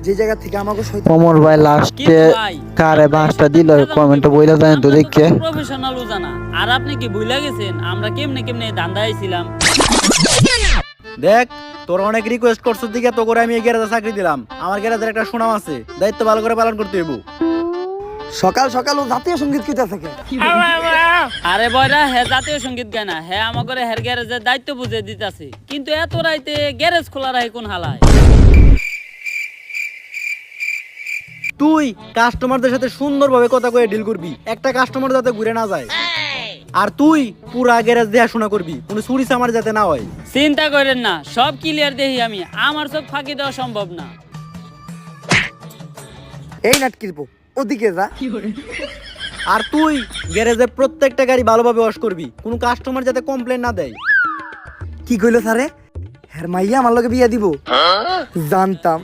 যে জায়গা থেকে আমাকে ওমর ভাই লাস্টে কারে বাসটা দিল কমেন্টে বইলা দেন তো দেখে প্রফেশনাল জানা। আর আপনি কি ভুলে গেছেন আমরা কেমনে কেমনে ধান্দা আইছিলাম? দেখ তোর অনেক রিকোয়েস্ট করছিস দিকে তো করে আমি এই গ্যারেজে চাকরি দিলাম। আমার গ্যারেজের একটা সুনাম আছে, দায়িত্ব ভালো করে পালন করতে হইব। সকাল সকাল ও জাতীয় সঙ্গীত কিতা থাকে। আরে বয়রা হে জাতীয় সঙ্গীত গায় না, হে আমাকে হের গ্যারেজের দায়িত্ব বুঝে দিতাছে, কিন্তু এত রাইতে গ্যারেজ খোলা রাখে কোন হালায়? তুই কাস্টমারদের সাথে সুন্দরভাবে কথা কয়ে ডিল করবি, একটা কাস্টমার যাতে ঘুরে না যায়। আর তুই পুরা গ্যারেজ দেখাশোনা করবি, কোনো চুরি চামার যাতে না হয়। চিন্তা করেন না, সব ক্লিয়ার দেখি আমি, আমার চোখ ফাঁকি দেওয়া সম্ভব না। এই নাটকির পো ওদিকে যা। আর তুই গ্যারেজের প্রত্যেকটা গাড়ি ভালোভাবে ওয়াশ করবি, কোনো কাস্টমার যাতে কমপ্লেন না দেয়। কি কইলো স্যারে? হ্যাঁ মাইয়া আমার লগে বিয়া দিব? জানতাম।